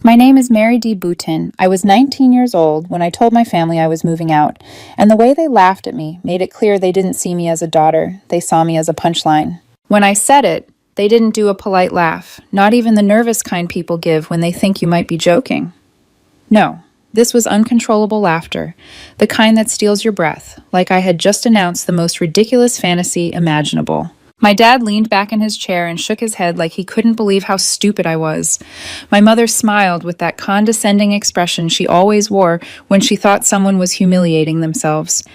My name is Mary D. Boutin. I was 19 years old when I told my family I was moving out, and the way they laughed at me made it clear they didn't see me as a daughter, they saw me as a punchline. When I said it, they didn't do a polite laugh, not even the nervous kind people give when they think you might be joking. No, this was uncontrollable laughter, the kind that steals your breath, like I had just announced the most ridiculous fantasy imaginable. My dad leaned back in his chair and shook his head like he couldn't believe how stupid I was. My mother smiled with that condescending expression she always wore when she thought someone was humiliating themselves.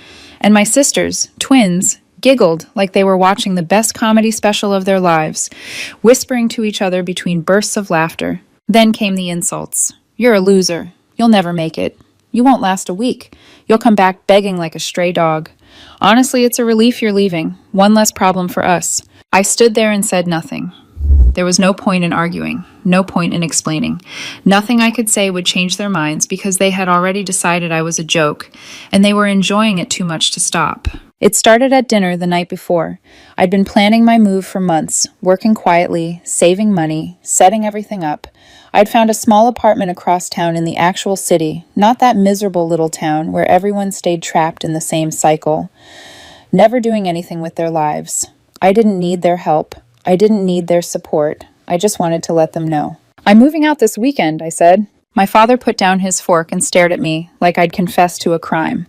And my sisters, twins, giggled like they were watching the best comedy special of their lives, whispering to each other between bursts of laughter. Then came the insults. "You're a loser. You'll never make it. You won't last a week. You'll come back begging like a stray dog. Honestly, it's a relief you're leaving. One less problem for us." I stood there and said nothing. There was no point in arguing, no point in explaining. Nothing I could say would change their minds because they had already decided I was a joke, and they were enjoying it too much to stop. It started at dinner the night before. I'd been planning my move for months, working quietly, saving money, setting everything up. I'd found a small apartment across town in the actual city, not that miserable little town where everyone stayed trapped in the same cycle, never doing anything with their lives. I didn't need their help. I didn't need their support. I just wanted to let them know. "I'm moving out this weekend," I said. My father put down his fork and stared at me like I'd confessed to a crime.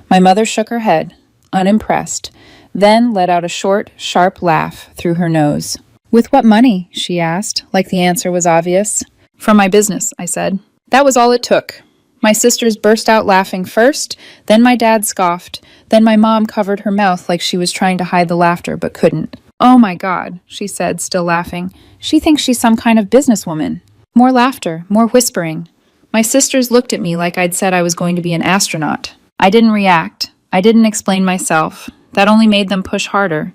My mother shook her head, unimpressed, then let out a short, sharp laugh through her nose. "With what money?" she asked, like the answer was obvious. "From my business," I said. That was all it took. My sisters burst out laughing first, then my dad scoffed, then my mom covered her mouth like she was trying to hide the laughter but couldn't. "Oh my God," she said, still laughing. "She thinks she's some kind of businesswoman." More laughter, more whispering. My sisters looked at me like I'd said I was going to be an astronaut. I didn't react. I didn't explain myself. That only made them push harder.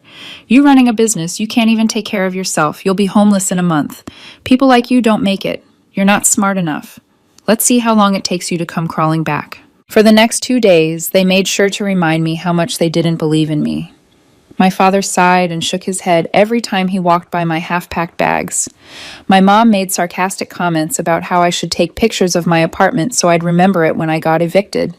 "You running a business, you can't even take care of yourself. You'll be homeless in a month. People like you don't make it. You're not smart enough. Let's see how long it takes you to come crawling back." For the next 2 days, they made sure to remind me how much they didn't believe in me. My father sighed and shook his head every time he walked by my half-packed bags. My mom made sarcastic comments about how I should take pictures of my apartment so I'd remember it when I got evicted.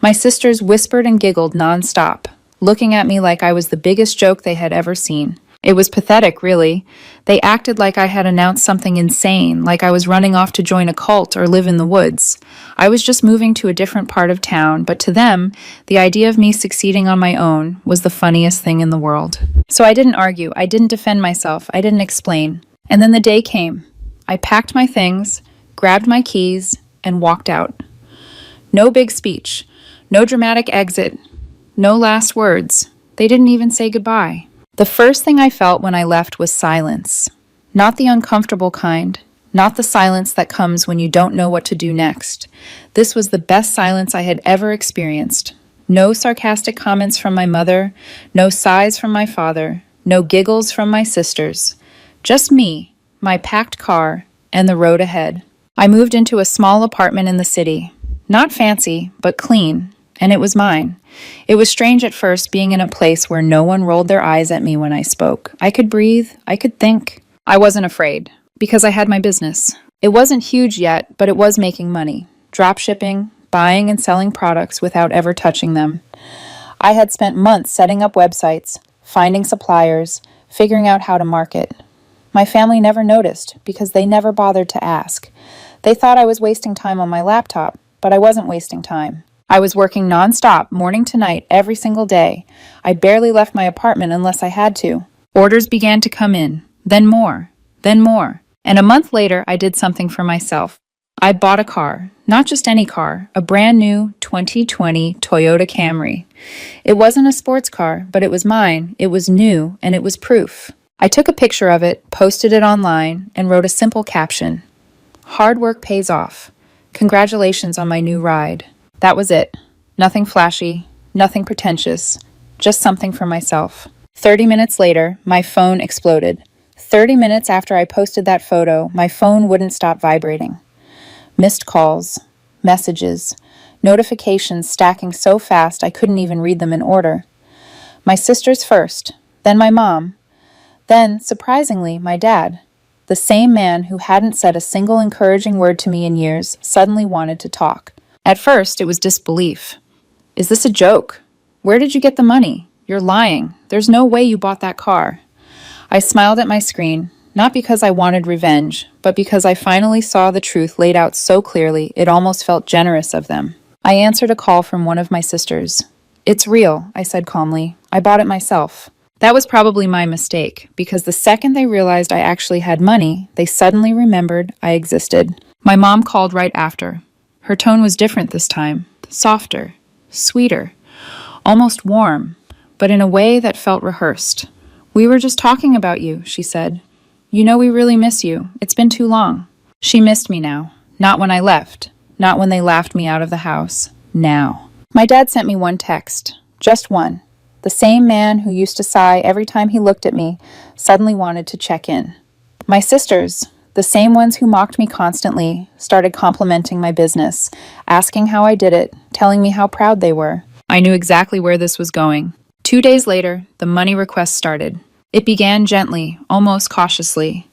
My sisters whispered and giggled nonstop, looking at me like I was the biggest joke they had ever seen. It was pathetic, really. They acted like I had announced something insane, like I was running off to join a cult or live in the woods. I was just moving to a different part of town, but to them, the idea of me succeeding on my own was the funniest thing in the world. So I didn't argue, I didn't defend myself, I didn't explain. And then the day came. I packed my things, grabbed my keys, and walked out. No big speech, no dramatic exit, no last words. They didn't even say goodbye. The first thing I felt when I left was silence. Not the uncomfortable kind, not the silence that comes when you don't know what to do next. This was the best silence I had ever experienced. No sarcastic comments from my mother, no sighs from my father, no giggles from my sisters. Just me, my packed car, and the road ahead. I moved into a small apartment in the city. Not fancy, but clean, and it was mine. It was strange at first being in a place where no one rolled their eyes at me when I spoke. I could breathe. I could think. I wasn't afraid, because I had my business. It wasn't huge yet, but it was making money. Drop shipping, buying and selling products without ever touching them. I had spent months setting up websites, finding suppliers, figuring out how to market. My family never noticed, because they never bothered to ask. They thought I was wasting time on my laptop, but I wasn't wasting time. I was working nonstop, morning to night, every single day. I barely left my apartment unless I had to. Orders began to come in, then more, then more. And a month later, I did something for myself. I bought a car, not just any car, a brand new 2020 Toyota Camry. It wasn't a sports car, but it was mine, it was new, and it was proof. I took a picture of it, posted it online, and wrote a simple caption. "Hard work pays off. Congratulations on my new ride." That was it. Nothing flashy, nothing pretentious, just something for myself. 30 minutes later, my phone exploded. 30 minutes after I posted that photo, my phone wouldn't stop vibrating. Missed calls, messages, notifications stacking so fast I couldn't even read them in order. My sisters first, then my mom, then, surprisingly, my dad. the same man who hadn't said a single encouraging word to me in years, suddenly wanted to talk. At first, it was disbelief. Is this a joke? Where did you get the money? You're lying. There's no way you bought that car. I smiled at my screen, not because I wanted revenge, but because I finally saw the truth laid out so clearly it almost felt generous of them. I answered a call from one of my sisters. It's real, I said calmly. I bought it myself. That was probably my mistake, because the second they realized I actually had money, they suddenly remembered I existed. My mom called right after. Her tone was different this time, softer, sweeter, almost warm, but in a way that felt rehearsed. We were just talking about you, she said. You know we really miss you. It's been too long. She missed me now. Not when I left. Not when they laughed me out of the house. Now. My dad sent me one text. Just one. The same man who used to sigh every time he looked at me suddenly wanted to check in. My sisters, the same ones who mocked me constantly, started complimenting my business, asking how I did it, telling me how proud they were. I knew exactly where this was going. 2 days later, the money request started. It began gently, almost cautiously.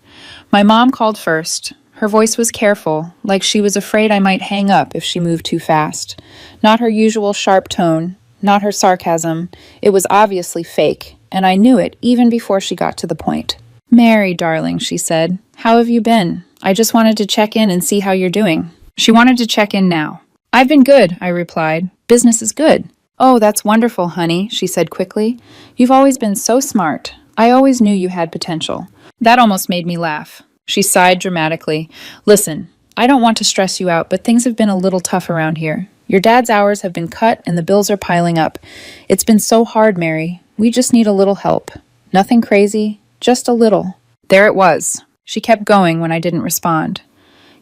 My mom called first. Her voice was careful, like she was afraid I might hang up if she moved too fast. Not her usual sharp tone, not her sarcasm. It was obviously fake, and I knew it even before she got to the point. Mary, darling, she said, how have you been? I just wanted to check in and see how you're doing. She wanted to check in now. I've been good, I replied. Business is good. Oh, that's wonderful, honey, she said quickly. You've always been so smart. I always knew you had potential. That almost made me laugh. She sighed dramatically. Listen, I don't want to stress you out, but things have been a little tough around here. Your dad's hours have been cut and the bills are piling up. It's been so hard, Mary. We just need a little help. Nothing crazy, just a little. There it was. She kept going when I didn't respond.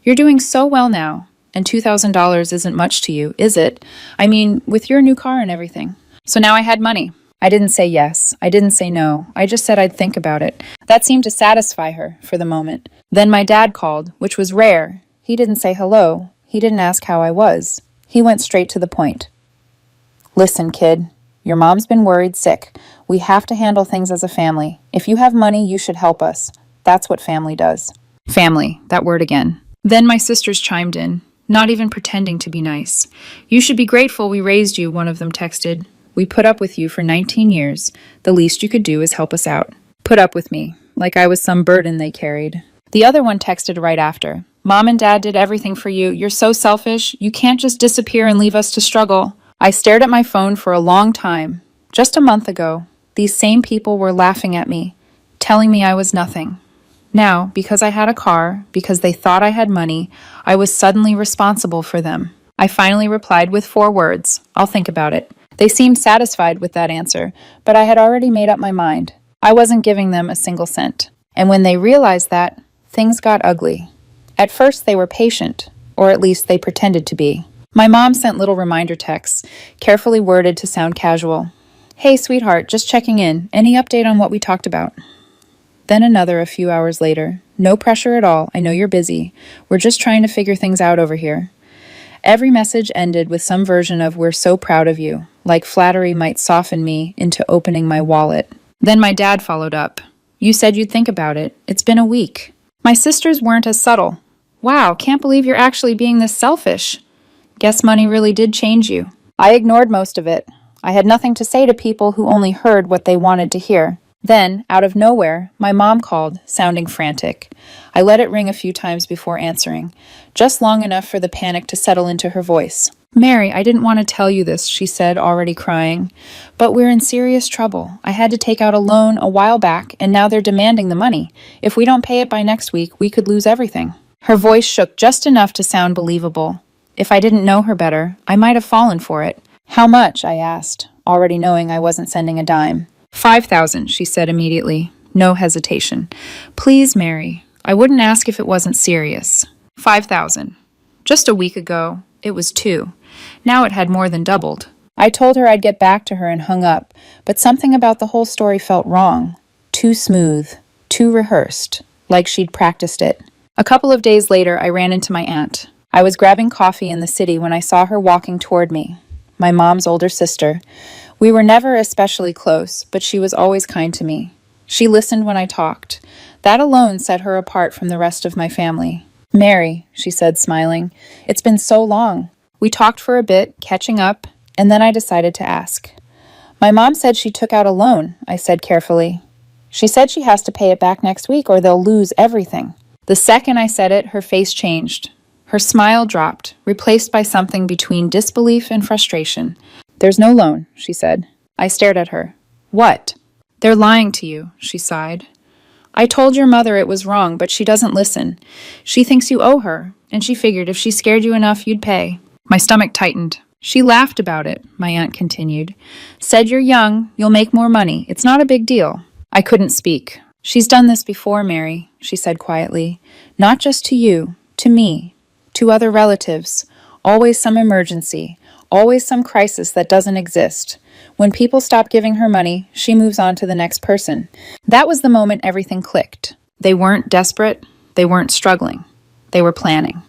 You're doing so well now, and $2,000 isn't much to you, is it? I mean, with your new car and everything. So now I had money. I didn't say yes. I didn't say no. I just said I'd think about it. That seemed to satisfy her for the moment. Then my dad called, which was rare. He didn't say hello. He didn't ask how I was. He went straight to the point. Listen, kid. Your mom's been worried sick. We have to handle things as a family. If you have money, you should help us. That's what family does. Family, that word again. Then my sisters chimed in, not even pretending to be nice. You should be grateful we raised you, one of them texted. We put up with you for 19 years. The least you could do is help us out. Put up with me, like I was some burden they carried. The other one texted right after. Mom and Dad did everything for you. You're so selfish. You can't just disappear and leave us to struggle. I stared at my phone for a long time. Just a month ago, these same people were laughing at me, telling me I was nothing. Now, because I had a car, because they thought I had money, I was suddenly responsible for them. I finally replied with 4 words. I'll think about it. They seemed satisfied with that answer, but I had already made up my mind. I wasn't giving them a single cent. And when they realized that, things got ugly. At first, they were patient, or at least they pretended to be. My mom sent little reminder texts, carefully worded to sound casual. Hey, sweetheart, just checking in. Any update on what we talked about? Then another a few hours later. No pressure at all. I know you're busy. We're just trying to figure things out over here. Every message ended with some version of "we're so proud of you," like flattery might soften me into opening my wallet. Then my dad followed up. You said you'd think about it. It's been a week. My sisters weren't as subtle. Wow, can't believe you're actually being this selfish. Guess money really did change you. I ignored most of it. I had nothing to say to people who only heard what they wanted to hear. Then, out of nowhere, my mom called, sounding frantic. I let it ring a few times before answering, just long enough for the panic to settle into her voice. Mary, I didn't want to tell you this, she said, already crying. But we're in serious trouble. I had to take out a loan a while back, and now they're demanding the money. If we don't pay it by next week, we could lose everything. Her voice shook just enough to sound believable. If I didn't know her better, I might have fallen for it. How much? I asked, already knowing I wasn't sending a dime. 5,000, she said immediately. No hesitation. Please, Mary. I wouldn't ask if it wasn't serious. 5,000. Just a week ago, it was 2. Now it had more than doubled. I told her I'd get back to her and hung up, but something about the whole story felt wrong. Too smooth. Too rehearsed. Like she'd practiced it. A couple of days later, I ran into my aunt. I was grabbing coffee in the city when I saw her walking toward me. My mom's older sister. We were never especially close, but she was always kind to me. She listened when I talked. That alone set her apart from the rest of my family. "Mary," she said, smiling, "it's been so long." We talked for a bit, catching up, and then I decided to ask. "My mom said she took out a loan," I said carefully. "She said she has to pay it back next week or they'll lose everything." The second I said it, her face changed. Her smile dropped, replaced by something between disbelief and frustration. "There's no loan," she said. I stared at her. "What?" "They're lying to you," she sighed. "I told your mother it was wrong, but she doesn't listen. She thinks you owe her, and she figured if she scared you enough, you'd pay." My stomach tightened. "She laughed about it," my aunt continued. "Said you're young, you'll make more money. It's not a big deal." I couldn't speak. "She's done this before, Mary," she said quietly. "Not just to you, to me, to other relatives. Always some emergency, always some crisis that doesn't exist. When people stop giving her money, she moves on to the next person." That was the moment everything clicked. They weren't desperate, they weren't struggling. They were planning.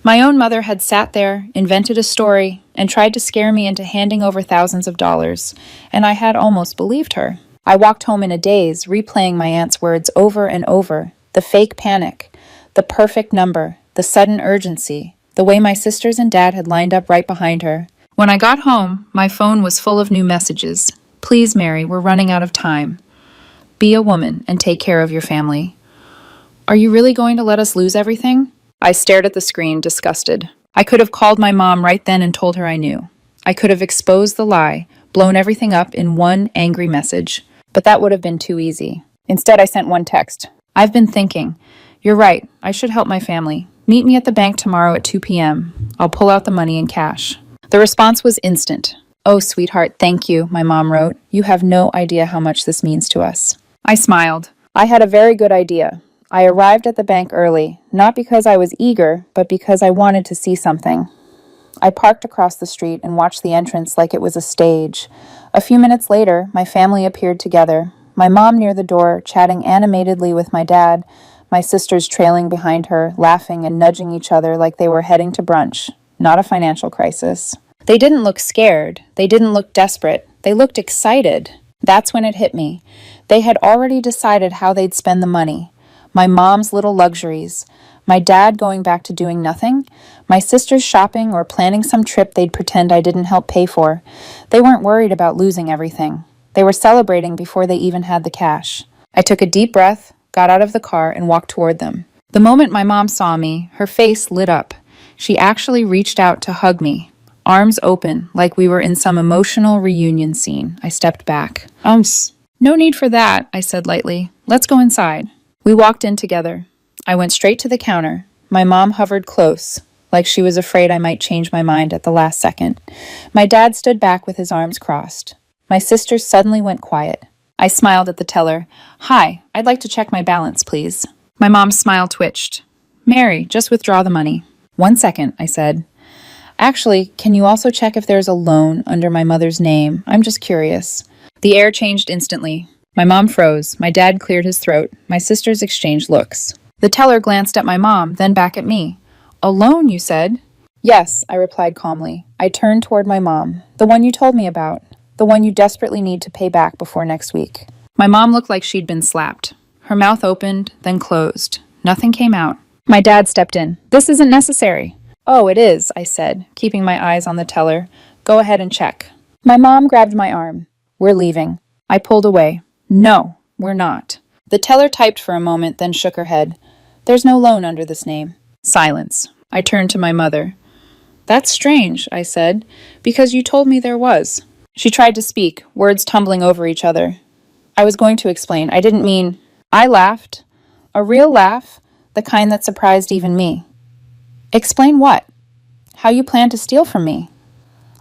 My own mother had sat there, invented a story, and tried to scare me into handing over thousands of dollars, and I had almost believed her. I walked home in a daze, replaying my aunt's words over and over. The fake panic, the perfect number, the sudden urgency, the way my sisters and dad had lined up right behind her. When I got home, my phone was full of new messages. "Please, Mary, we're running out of time. Be a woman and take care of your family." "Are you really going to let us lose everything?" I stared at the screen, disgusted. I could have called my mom right then and told her I knew. I could have exposed the lie, blown everything up in one angry message. But that would have been too easy. Instead, I sent one text. "I've been thinking. You're right, I should help my family. Meet me at the bank tomorrow at 2 p.m. I'll pull out the money in cash." The response was instant. "Oh, sweetheart, thank you," my mom wrote. "You have no idea how much this means to us." I smiled. I had a very good idea. I arrived at the bank early, not because I was eager, but because I wanted to see something. I parked across the street and watched the entrance like it was a stage. A few minutes later, my family appeared together. My mom near the door, chatting animatedly with my dad, my sisters trailing behind her, laughing and nudging each other like they were heading to brunch. Not a financial crisis. They didn't look scared. They didn't look desperate. They looked excited. That's when it hit me. They had already decided how they'd spend the money. My mom's little luxuries. My dad going back to doing nothing. My sisters shopping or planning some trip they'd pretend I didn't help pay for. They weren't worried about losing everything. They were celebrating before they even had the cash. I took a deep breath, got out of the car, and walked toward them. The moment my mom saw me, her face lit up. She actually reached out to hug me, arms open, like we were in some emotional reunion scene. I stepped back. No need for that," I said lightly. "Let's go inside." We walked in together. I went straight to the counter. My mom hovered close, like she was afraid I might change my mind at the last second. My dad stood back with his arms crossed. My sisters suddenly went quiet. I smiled at the teller. "Hi, I'd like to check my balance, please." My mom's smile twitched. "Mary, just withdraw the money." "1 second," I said. "Actually, can you also check if there's a loan under my mother's name? I'm just curious." The air changed instantly. My mom froze. My dad cleared his throat. My sisters exchanged looks. The teller glanced at my mom, then back at me. "A loan, you said?" "Yes," I replied calmly. I turned toward my mom. "The one you told me about. The one you desperately need to pay back before next week." My mom looked like she'd been slapped. Her mouth opened, then closed. Nothing came out. My dad stepped in. "This isn't necessary." "Oh, it is," I said, keeping my eyes on the teller. "Go ahead and check." My mom grabbed my arm. "We're leaving." I pulled away. "No, we're not." The teller typed for a moment, then shook her head. "There's no loan under this name." Silence. I turned to my mother. "That's strange," I said, "because you told me there was." She tried to speak, words tumbling over each other. I was going to explain. I didn't mean... I laughed. A real laugh, the kind that surprised even me. "Explain what?" "How you planned to steal from me.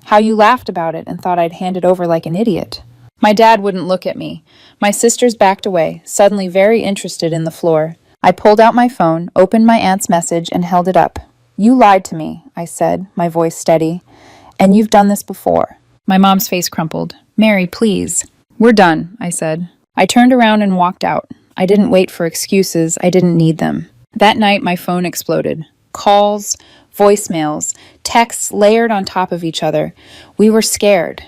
How you laughed about it and thought I'd hand it over like an idiot." My dad wouldn't look at me. My sisters backed away, suddenly very interested in the floor. I pulled out my phone, opened my aunt's message, and held it up. "You lied to me," I said, my voice steady. "And you've done this before." My mom's face crumpled. "Mary, please." "We're done," I said. I turned around and walked out. I didn't wait for excuses. I didn't need them. That night, my phone exploded. Calls, voicemails, texts layered on top of each other. We were scared.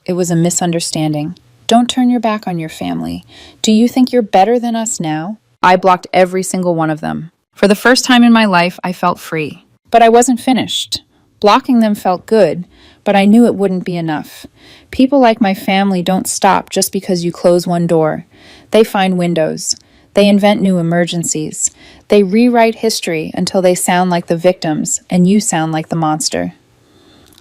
It was a misunderstanding. "Don't turn your back on your family. Do you think you're better than us now?" I blocked every single one of them. For the first time in my life, I felt free. But I wasn't finished. Blocking them felt good, but I knew it wouldn't be enough. People like my family don't stop just because you close one door. They find windows. They invent new emergencies. They rewrite history until they sound like the victims and you sound like the monster.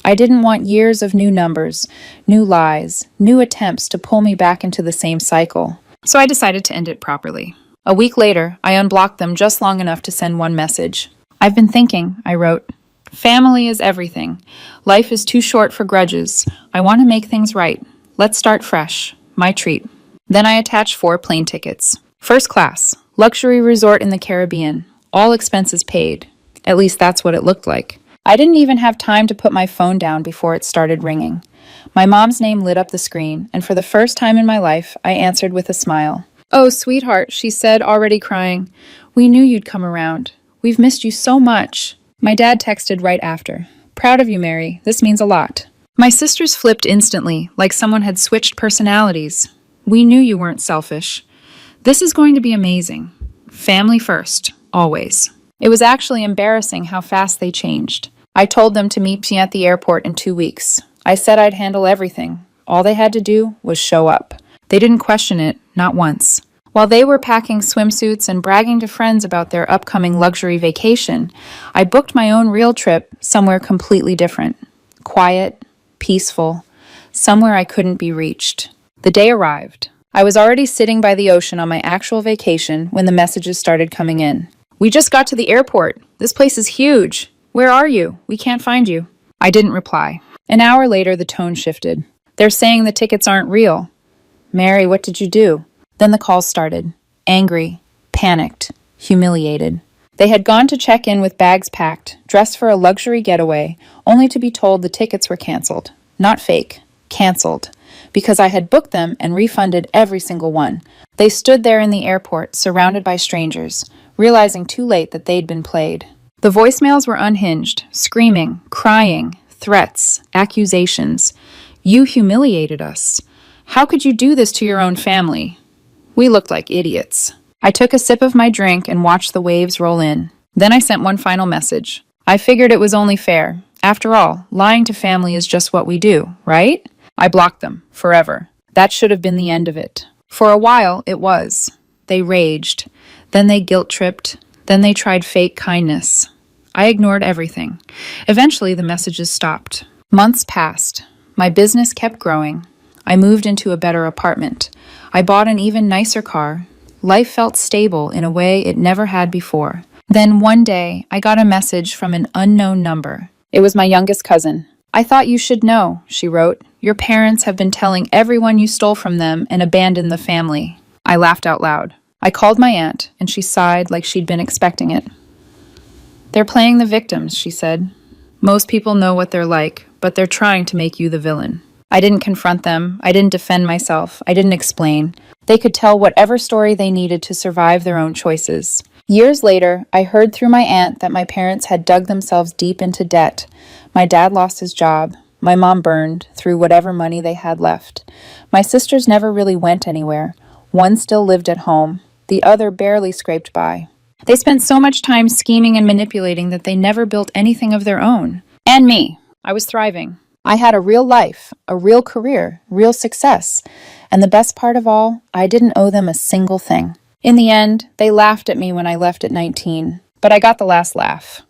I didn't want years of new numbers, new lies, new attempts to pull me back into the same cycle. So I decided to end it properly. A week later, I unblocked them just long enough to send one message. "I've been thinking," I wrote. "Family is everything. Life is too short for grudges. I want to make things right. Let's start fresh. My treat." Then I attached 4 plane tickets. First class, luxury resort in the Caribbean, all expenses paid. At least that's what it looked like. I didn't even have time to put my phone down before it started ringing. My mom's name lit up the screen, and for the first time in my life, I answered with a smile. "Oh, sweetheart," she said, already crying. "We knew you'd come around. We've missed you so much." My dad texted right after. "Proud of you, Mary. This means a lot." My sisters flipped instantly, like someone had switched personalities. "We knew you weren't selfish. This is going to be amazing. Family first, always." It was actually embarrassing how fast they changed. I told them to meet me at the airport in 2 weeks. I said I'd handle everything. All they had to do was show up. They didn't question it, not once. While they were packing swimsuits and bragging to friends about their upcoming luxury vacation, I booked my own real trip somewhere completely different. Quiet, peaceful, somewhere I couldn't be reached. The day arrived. I was already sitting by the ocean on my actual vacation when the messages started coming in. "We just got to the airport. This place is huge. Where are you? We can't find you." I didn't reply. An hour later, the tone shifted. "They're saying the tickets aren't real." "Mary, what did you do?" Then the calls started. Angry, panicked, humiliated. They had gone to check in with bags packed, dressed for a luxury getaway, only to be told the tickets were canceled. Not fake, canceled. Because I had booked them and refunded every single one. They stood there in the airport, surrounded by strangers, realizing too late that they'd been played. The voicemails were unhinged, screaming, crying, threats, accusations. "You humiliated us. How could you do this to your own family?" We looked like idiots. I took a sip of my drink and watched the waves roll in. Then I sent one final message. I figured it was only fair. After all, lying to family is just what we do, right? I blocked them, forever. That should have been the end of it. For a while, it was. They raged. Then they guilt-tripped. Then they tried fake kindness. I ignored everything. Eventually, the messages stopped. Months passed. My business kept growing. I moved into a better apartment. I bought an even nicer car. Life felt stable in a way it never had before. Then one day, I got a message from an unknown number. It was my youngest cousin. "I thought you should know," she wrote. "Your parents have been telling everyone you stole from them and abandoned the family." I laughed out loud. I called my aunt, and she sighed like she'd been expecting it. "They're playing the victims," she said. "Most people know what they're like, but they're trying to make you the villain." I didn't confront them. I didn't defend myself. I didn't explain. They could tell whatever story they needed to survive their own choices. Years later, I heard through my aunt that my parents had dug themselves deep into debt. My dad lost his job. My mom burned through whatever money they had left. My sisters never really went anywhere. One still lived at home. The other barely scraped by. They spent so much time scheming and manipulating that they never built anything of their own. And me. I was thriving. I had a real life, a real career, real success. And the best part of all, I didn't owe them a single thing. In the end, they laughed at me when I left at 19, but I got the last laugh.